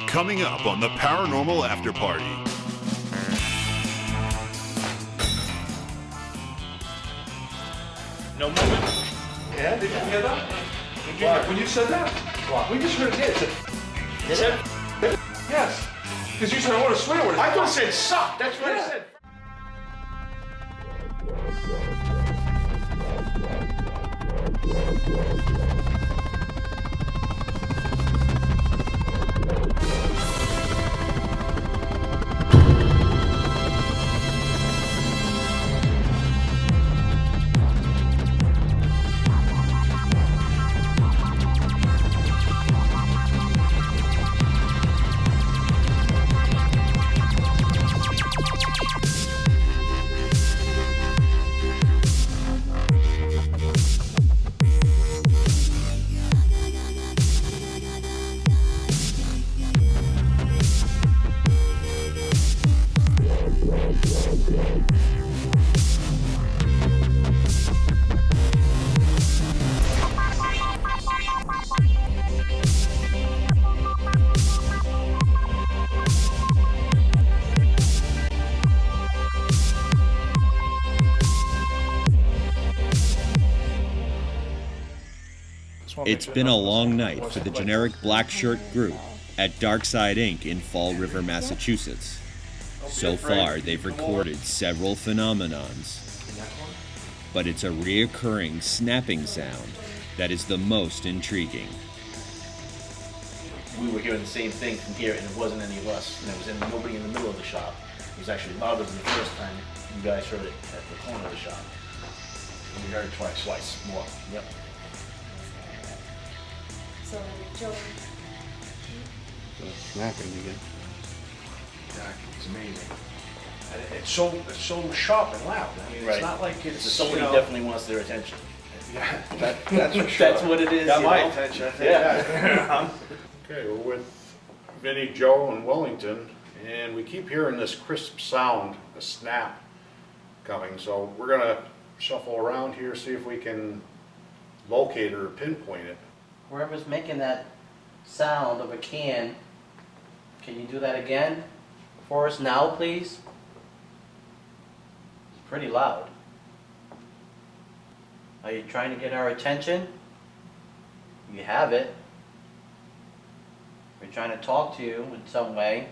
Coming up on the Paranormal AfterParty. No movement? Yeah, did you hear that? When you said that? What? We just heard it. It said? Yes. Because you said I want to swear word. I thought it said suck. That's what I said. It's been a long night for the generic black shirt group at Darkside Inc. in Fall River, Massachusetts. So far, they've recorded several phenomenons, but it's a reoccurring snapping sound that is the most intriguing. We were hearing the same thing from here, and it wasn't any of us. And there was nobody in the middle of the shop. It was actually louder than the first time you guys heard it at the corner of the shop. And we heard it twice. Twice more. Yep. So, Joey. Snapping again. It's amazing. And it's so sharp and loud. I mean, it's not like it's... Somebody definitely wants their attention. Yeah, that's for sure. That's what it is. Got my know? attention, I think. Yeah. Okay, we're with Vinny, Joe, and Wellington, and we keep hearing this crisp sound, a snap coming. So we're gonna shuffle around here, see if we can locate or pinpoint it. Whoever's making that sound of a can you do that again for us now, please? It's pretty loud. Are you trying to get our attention? You have it. We're trying to talk to you in some way.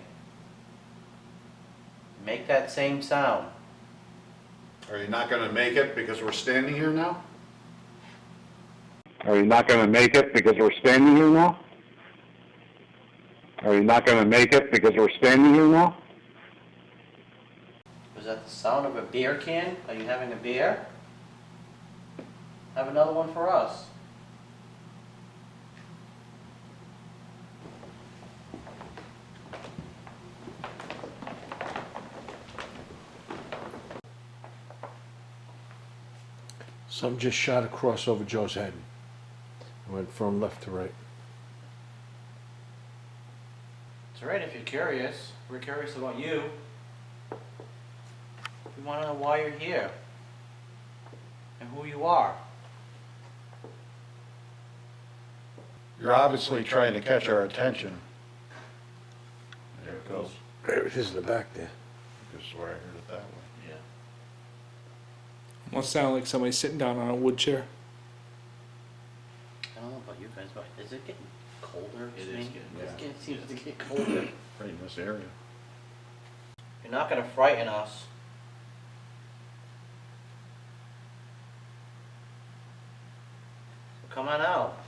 Make that same sound. Are you not gonna make it because we're standing here now? Are you not going to make it because we're standing here now? Are you not going to make it because we're standing here now? Was that the sound of a beer can? Are you having a beer? Have another one for us. Something just shot across over Joe's head. Went from left to right. It's alright if you're curious. We're curious about you. We want to know why you're here and who you are. You're obviously trying to catch our attention. There it goes. There it is in the back there. Just where I heard it that way. Yeah. Almost sound like somebody sitting down on a wood chair. I don't know about you guys, but is it getting colder? It to is me? getting- It seems to get colder. Right in this area. You're not going to frighten us. So come on out.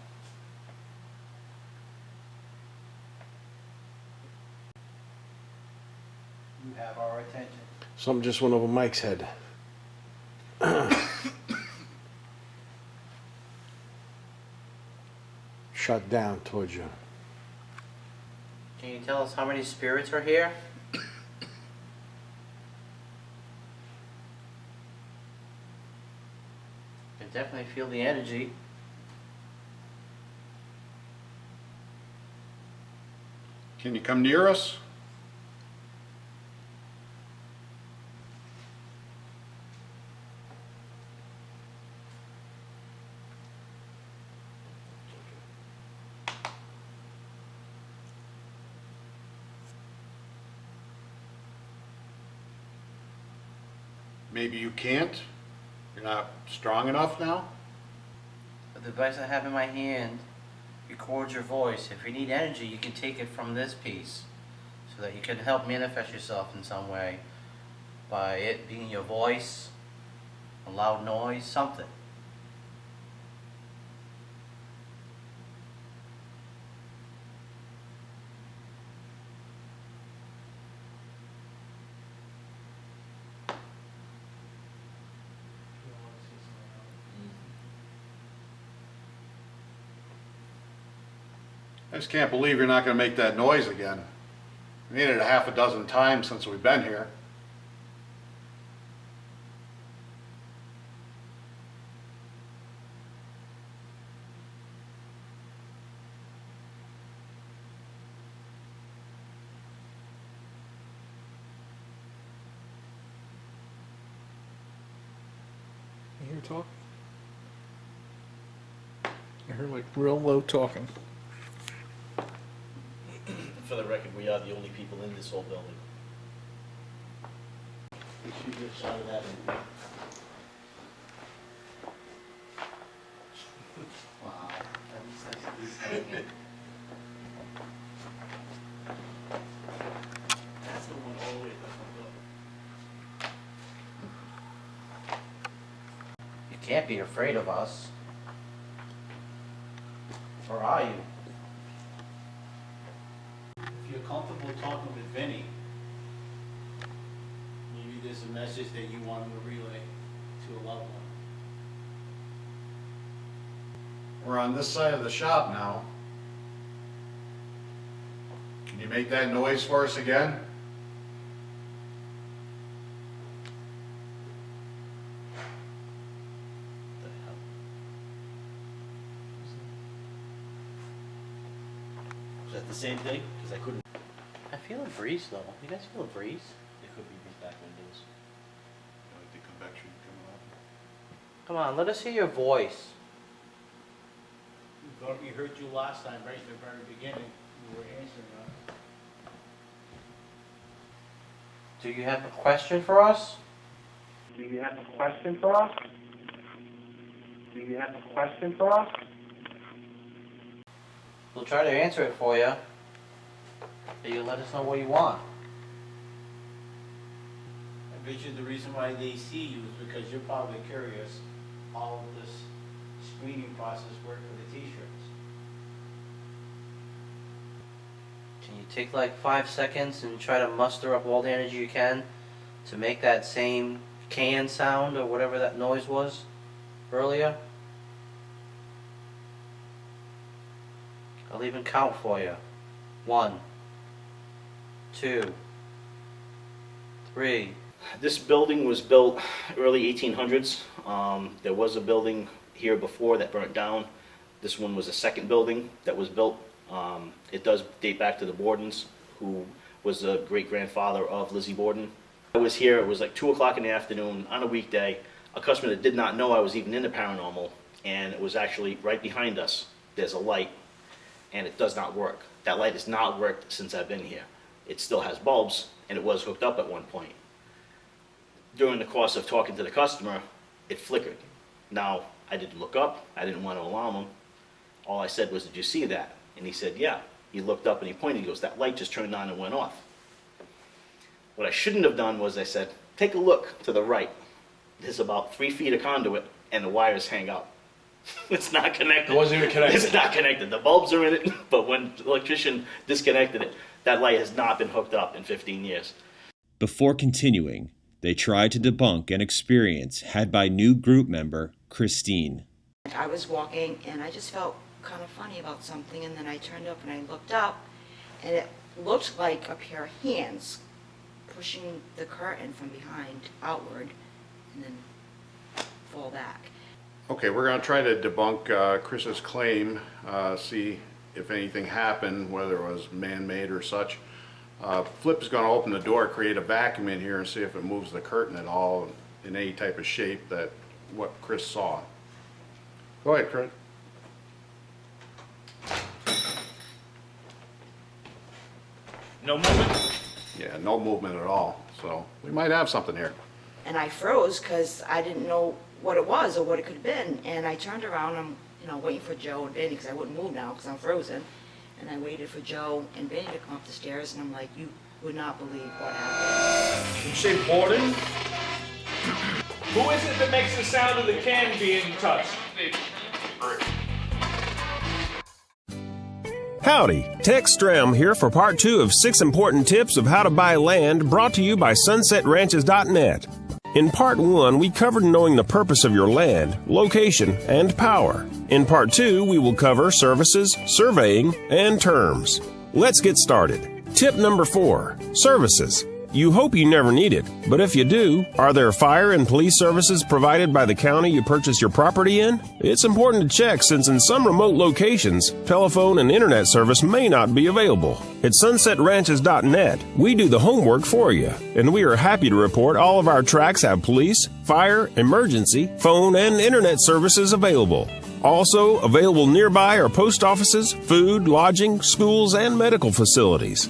You have our attention. Something just went over Mike's head. Shot down towards you. Can you tell us how many spirits are here? I definitely feel the energy. Can you come near us? maybe you can't? You're not strong enough now? The device I have in my hand records your voice. If you need energy, you can take it from this piece so that you can help manifest yourself in some way by it being your voice, a loud noise, something. I just can't believe you're not gonna make that noise again. We made it a half a dozen times since we've been here. You hear talking? I hear like real low talking. For the record, we are the only people in this whole building. We should get a shot of that. Wow. That's the one all the way at the front door. You can't be afraid of us. Or are you? If you're comfortable talking with Vinny, maybe there's a message that you want him to relay to a loved one. We're on this side of the shop now. Can you make that noise for us again? What the hell? Is that the same thing? Because I couldn't. I feel a breeze though. You guys feel a breeze? It could be these back windows. The convection coming off. Come on, let us hear your voice. We heard you last time, right in the very beginning. You were answering us. Do you have a question for us? Do you have a question for us? Do you have a question for us? We'll try to answer it for you. But you let us know what you want. I bet you the reason why they see you is because you're probably curious how this screening process worked for the t-shirts. Can you take like 5 seconds and try to muster up all the energy you can to make that same can sound or whatever that noise was earlier? I'll even count for you. 1, 2, 3. This building was built early 1800s. There was a building here before that burnt down. This one was a second building that was built. It does date back to the Bordens, who was the great-grandfather of Lizzie Borden. I was here, it was like 2 o'clock in the afternoon on a weekday. A customer that did not know I was even into paranormal, and it was actually right behind us. There's a light, and it does not work. That light has not worked since I've been here. It still has bulbs, and it was hooked up at one point. During the course of talking to the customer, it flickered. Now, I didn't look up, I didn't want to alarm him. All I said was, "Did you see that?" And he said, "Yeah." He looked up and he pointed, he goes, "That light just turned on and went off." What I shouldn't have done was I said, "Take a look to the right. There's about 3 feet of conduit and the wires hang out." It's not connected. It wasn't even connected. It's not connected. The bulbs are in it, but when the electrician disconnected it, that light has not been hooked up in 15 years. Before continuing, they try to debunk an experience had by new group member Christine. I was walking and I just felt kind of funny about something, and then I turned up and I looked up and it looked like a pair of hands pushing the curtain from behind outward and then fall back. Okay, we're gonna try to debunk Chris's claim, see if anything happened, whether it was man-made or such. Flip is gonna open the door, create a vacuum in here and see if it moves the curtain at all in any type of shape that what Chris saw. Go ahead, Chris. No movement? Yeah, no movement at all, so we might have something here. And I froze because I didn't know what it was or what it could have been. And I turned around, I'm, waiting for Joe and Benny because I wouldn't move now because I'm frozen. And I waited for Joe and Benny to come up the stairs, and I'm like, you would not believe what happened. You say Borden? Who is it that makes the sound of the can being touched? Howdy, Tex Stram here for part 2 of 6 important tips of how to buy land, brought to you by SunsetRanches.net. In part 1, we covered knowing the purpose of your land, location, and power. In part 2, we will cover services, surveying, and terms. Let's get started. Tip number 4, services. You hope you never need it, but if you do, are there fire and police services provided by the county you purchase your property in? It's important to check, since in some remote locations, telephone and internet service may not be available. At SunsetRanches.net, we do the homework for you, and we are happy to report all of our tracts have police, fire, emergency, phone, and internet services available. Also, available nearby are post offices, food, lodging, schools, and medical facilities.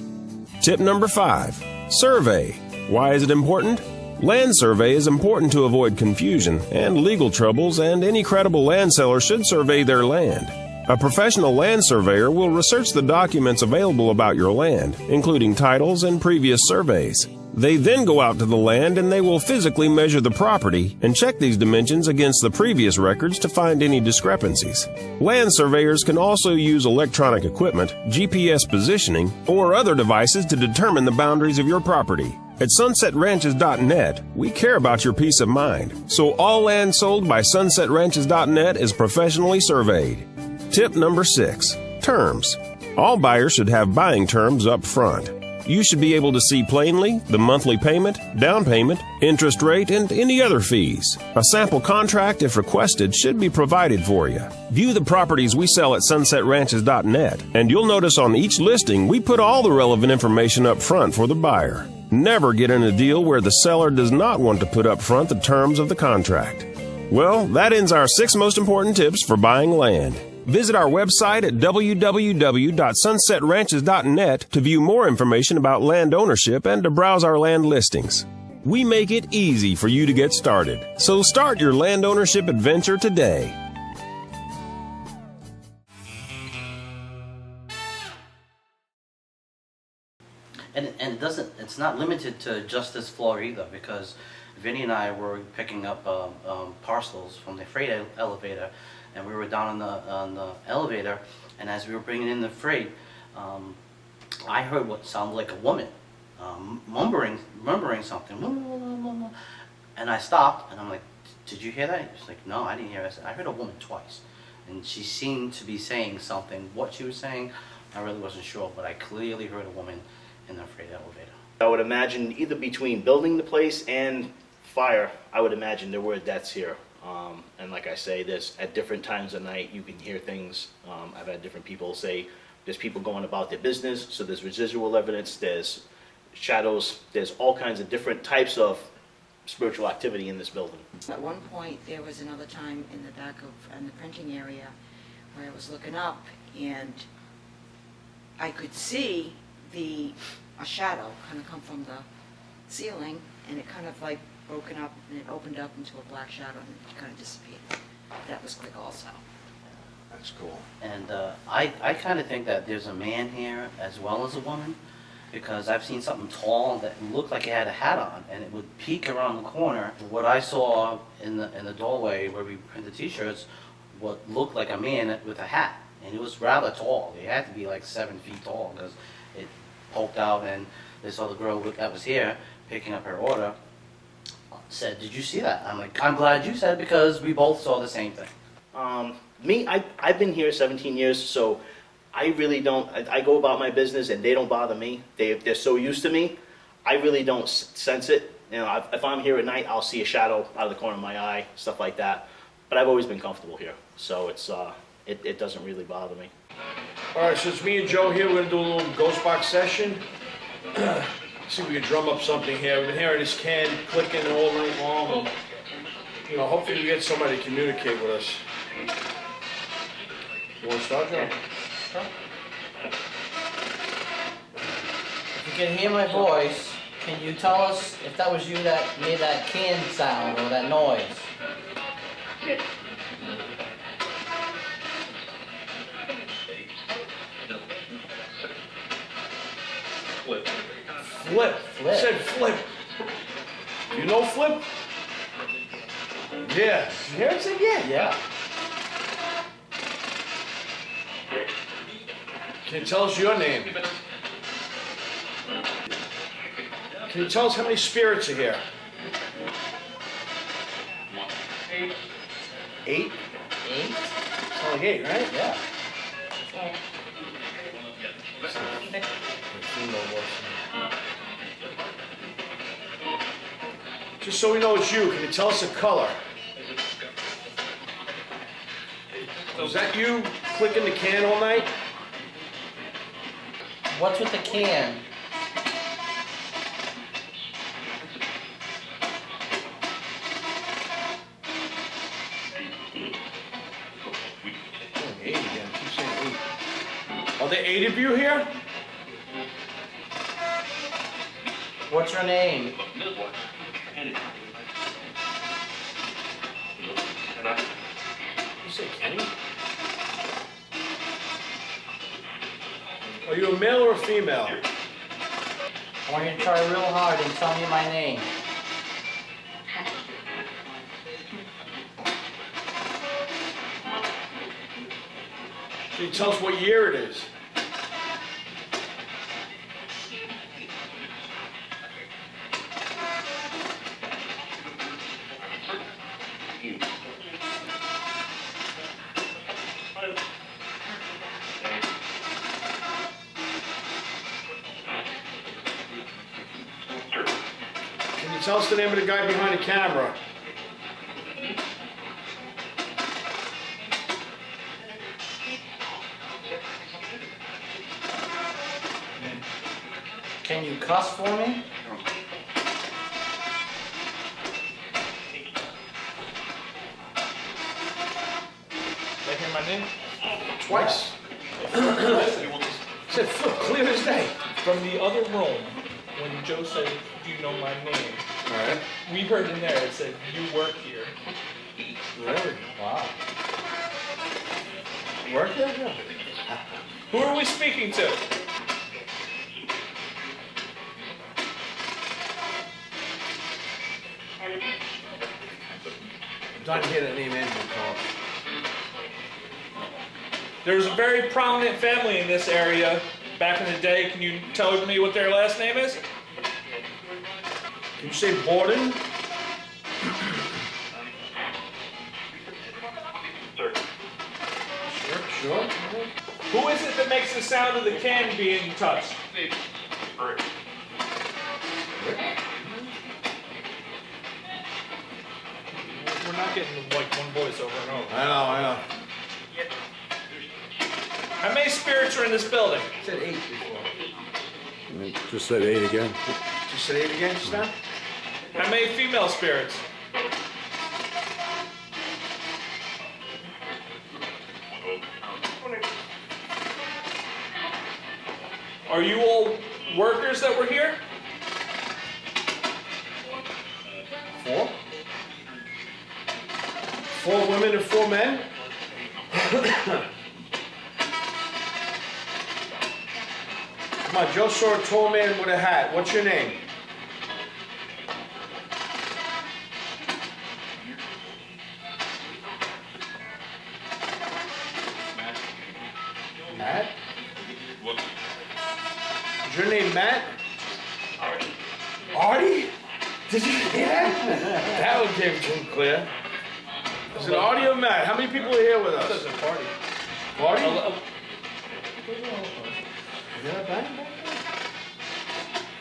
Tip number 5. Survey. Why is it important? Land survey is important to avoid confusion and legal troubles, and any credible land seller should survey their land. A professional land surveyor will research the documents available about your land, including titles and previous surveys. They then go out to the land and they will physically measure the property and check these dimensions against the previous records to find any discrepancies. Land surveyors can also use electronic equipment, GPS positioning, or other devices to determine the boundaries of your property. At SunsetRanches.net, we care about your peace of mind, so all land sold by SunsetRanches.net is professionally surveyed. Tip number 6. Terms. All buyers should have buying terms up front. You should be able to see plainly the monthly payment, down payment, interest rate, and any other fees. A sample contract, if requested, should be provided for you. View the properties we sell at SunsetRanches.net, and you'll notice on each listing we put all the relevant information up front for the buyer. Never get in a deal where the seller does not want to put up front the terms of the contract. Well, that ends our 6 most important tips for buying land. Visit our website at www.sunsetranches.net to view more information about land ownership and to browse our land listings. We make it easy for you to get started, so start your land ownership adventure today. And it's not limited to just this floor either, because Vinny and I were picking up parcels from the freight elevator, and we were down on the elevator, and as we were bringing in the freight, I heard what sounded like a woman mumbling something, and I stopped, and I'm like, did you hear that? She's like, no, I didn't hear it. I said, I heard a woman twice, and she seemed to be saying something. What she was saying, I really wasn't sure, but I clearly heard a woman in the freight elevator. I would imagine either between building the place and fire, I would imagine there were deaths here. And like I say, there's at different times of night you can hear things. I've had different people say there's people going about their business, so there's residual evidence, there's shadows, there's all kinds of different types of spiritual activity in this building. At one point, there was another time in the back of in the printing area where I was looking up, and I could see a shadow kind of come from the ceiling, and it kind of like broken up, and it opened up into a black shadow, and it kind of disappeared. That was quick also. That's cool. And I kind of think that there's a man here as well as a woman, because I've seen something tall that looked like it had a hat on, and it would peek around the corner. What I saw in the doorway where we print the t-shirts, what looked like a man with a hat, and it was rather tall. It had to be like 7 feet tall, because it poked out, and this other girl that was here picking up her order said, did you see that? I'm like, I'm glad you said, because we both saw the same thing. I've been here 17 years, so I really don't, I go about my business and they don't bother me. They're so used to me, I really don't sense it. You know, if I'm here at night, I'll see a shadow out of the corner of my eye, stuff like that. But I've always been comfortable here, so it doesn't really bother me. All right, so it's me and Joe here. We're gonna do a little ghost box session. See if we can drum up something here. We've been hearing this can clicking all night long. And, you know, hopefully we get somebody to communicate with us. You want to start, Joe? If you can hear my voice, Can you tell us if that was you that made that can sound or that noise? Flip. Flip. Said flip. You know flip? Yeah. You hear it say yeah? Yeah. Can you tell us your name? Can you tell us how many spirits are here? 8. 8? 8? It's only 8, right? Yeah. Just so we know it's you, can you tell us a color? Was that you clicking the can all night? What's with the can? Oh, 8 again. Keep saying 8. Are there 8 of you here? What's your name? You say Kenny? Are you a male or a female? I want you to try real hard and tell me my name. Can you tell us what year it is? Can you tell us the name of the guy behind the camera? Can you cuss for me? Did I hear my name? Twice. Said flip, clear as day. From the other room, when Joe said, "Do you know my name?" All right. We heard in there it said, "You work here." Really? Wow. Work there? Yeah. Who are we speaking to? I'm dying to hear that name Andrew called. There's a very prominent family in this area back in the day. Can you tell me what their last name is? Can you say Borden? Sure. Who is it that makes the sound of the can being touched? We're not getting like one voice over and over. I know. How many spirits are in this building? I said 8 before. Just said 8 again. Just said 8 again just now? How many female spirits? Are you all workers that were here? 4? 4 women and 4 men? Come on, Joe saw a tall man with a hat. What's your name? Matt? Is your name Matt? Artie? Did you hear that? That one came too clear. Is it Artie or Matt? How many people are here with us? It's a party. Artie?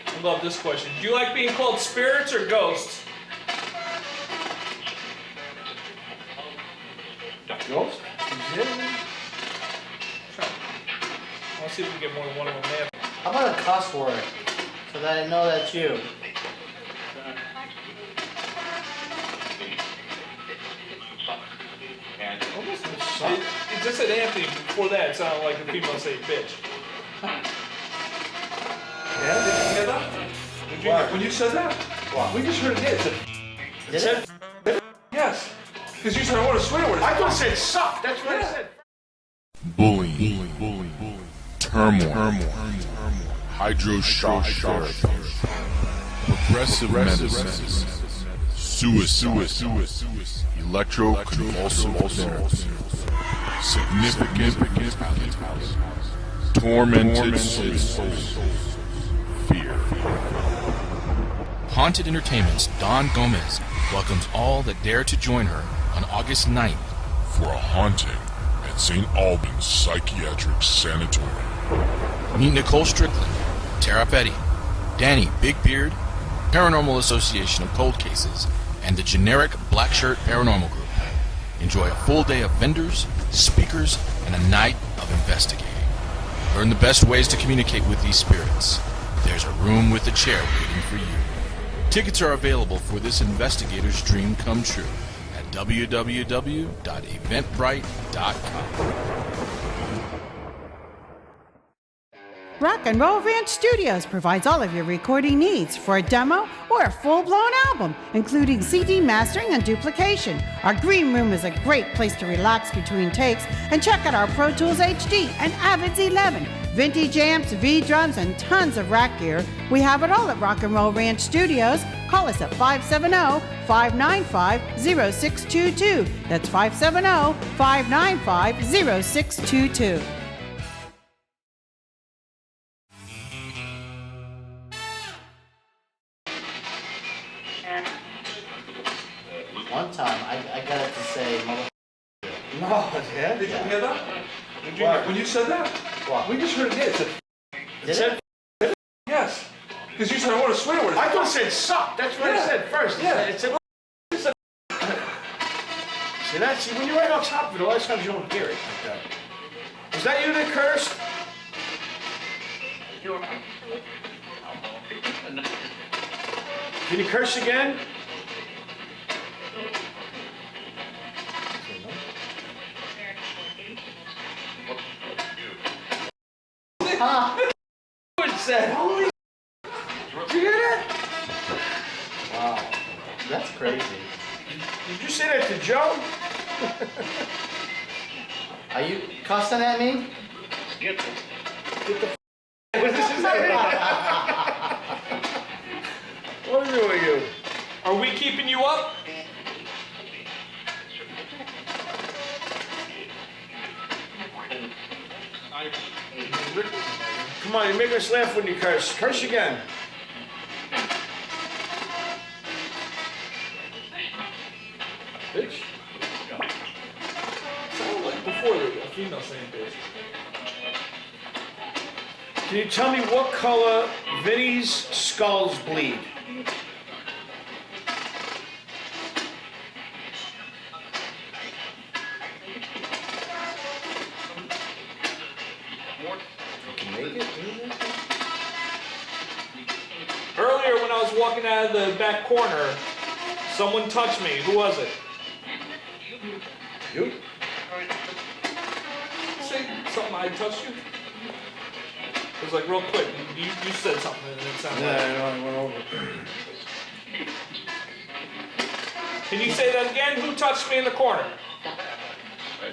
I love this question. Do you like being called spirits or ghosts? Ghost? Let's see if we can get more than one of them there. How about a cuss word so that I know that's you? It just said Anthony. Before that, it sounded like a female say bitch. Yeah? Did you hear that? Did you What? When you said that, What? we just heard it. It said, It said, yes. Because you said I want to swear word. I thought it said suck. That's what I said. Bullying. Turmoil. Hydroshock therapy. Progressive medicine. Suicide. Electroconvulsive therapy. Significant mentality. Tormented souls. Fear. Haunted Entertainment's Don Gomez welcomes all that dare to join her on August 9th. For a haunting at St. Albans Psychiatric Sanatorium. Meet Nicole Strickland, Tara Petty, Danny Big Beard, Paranormal Association of Cold Cases, and the generic Black Shirt Paranormal Group. Enjoy a full day of vendors, speakers, and a night of investigating. Learn the best ways to communicate with these spirits. There's a room with a chair waiting for you. Tickets are available for this investigator's dream come true at www.eventbrite.com. Rock and Roll Ranch Studios provides all of your recording needs for a demo or a full-blown album, including CD mastering and duplication. Our green room is a great place to relax between takes, and check out our Pro Tools HD and Avids 11, vintage amps, V-drums, and tons of rack gear. We have it all at Rock and Roll Ranch Studios. Call us at 570-595-0622. That's 570-595-0622. One time, I got it to say, mother. No, yeah? Did you hear that? What? When you said that, What? we just heard it. It said, It said, yes. Because you said I want to swear word. I thought it said suck. That's what I said first. Yeah. It said, see that? See, when you're right on top of it, a lot of times you don't hear it like that. Was that you that cursed? Can you curse again? What said? Holy! Did you hear that? Wow. That's crazy. Did you say that to Joe? Are you cussing at me? What did you say? What are you? Are we keeping you up? Come on, you make us laugh when you curse. Curse again. Bitch. Sounded like before a female saying bitch. Can you tell me what color Vinny's skulls bleed? Earlier when I was walking out of the back corner, someone touched me. Who was it? You? Say something I touched you? It was like real quick. You said something and it sounded like... Yeah, I went over. Can you say that again? Who touched me in the corner? I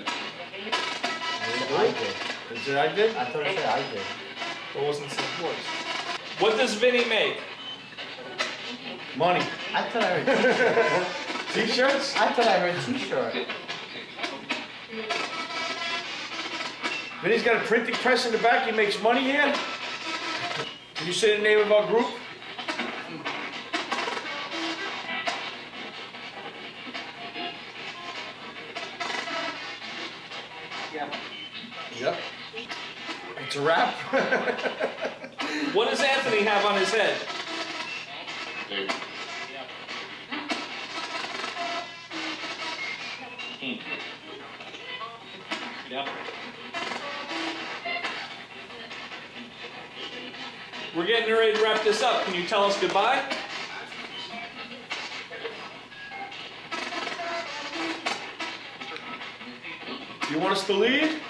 did. Is it I did? I thought it said I did. It wasn't the same voice. What does Vinny make? Money. I thought I heard t-shirt. T-shirts? I thought I heard t-shirt. Vinny's got a printing press in the back. He makes money here. Can you say the name of our group? Yep. It's a wrap. What does Anthony have on his head? We're getting ready to wrap this up. Can you tell us goodbye? Do you want us to leave?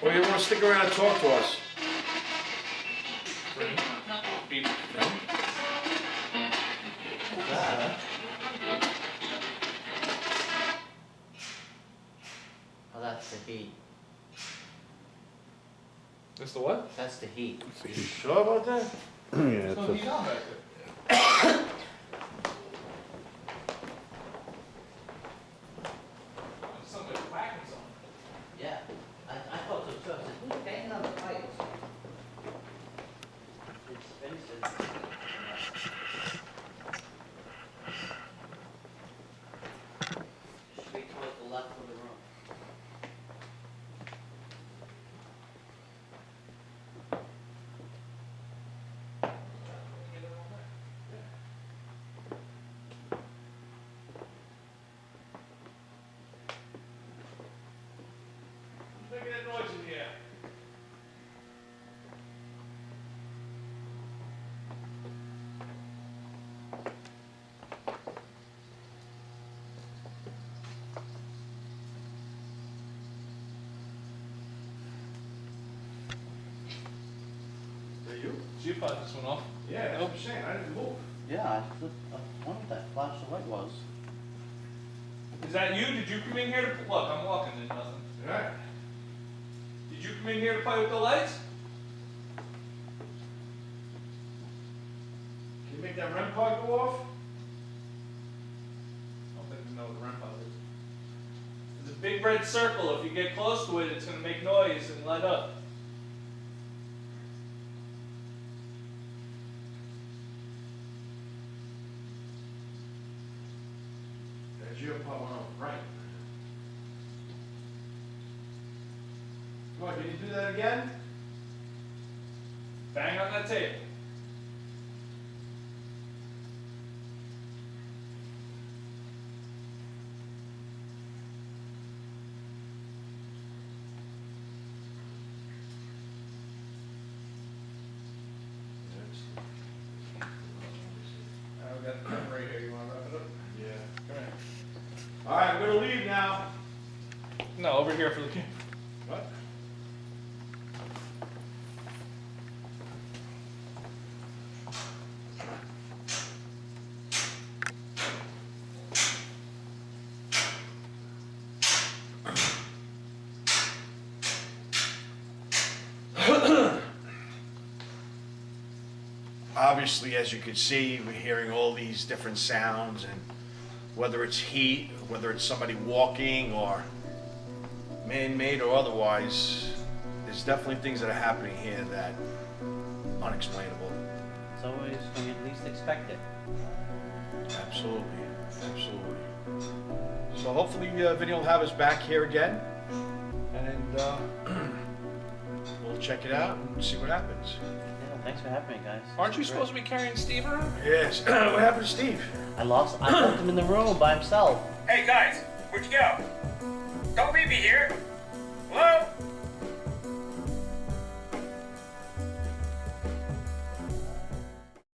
Or you want to stick around and talk to us? Beep. Oh, that's the heat. That's the what? That's the heat. You sure about that? Yeah, What's it's going a, on back there? Somebody whacking something. Yeah, I thought so too. I said, who's banging on the pipes? It's Vincent. Should be towards the left of the room. Who's making that noise in here? Is that you? You popped this one off. Yeah, that's what I'm saying, I didn't move. Yeah, I wonder what that flash of light was. Is that you? Did you come in here to look? I'm walking in nothing. Alright. Did you come in here to play with the lights? Can you make that REM pod go off? I don't think we know what the REM pod is. There's a big red circle. If you get close to it, it's going to make noise and light up. That geo pod went off right. Come on, can you do that again? Bang on that tape. I've got the pen right here. You want to wrap it up? Yeah. Come here. Alright, I'm gonna leave now. No, over here for the camera. What? Obviously, as you can see, we're hearing all these different sounds, and whether it's heat, whether it's somebody walking, or man-made or otherwise, there's definitely things that are happening here that unexplainable. It's always when you least expect it. Absolutely, absolutely. So hopefully Vinny will have us back here again, and we'll check it out and see what happens. Yeah, thanks for having me, guys. Aren't you supposed to be carrying Steve around? Yes. What happened to Steve? I left him in the room by himself. Hey guys, where'd you go?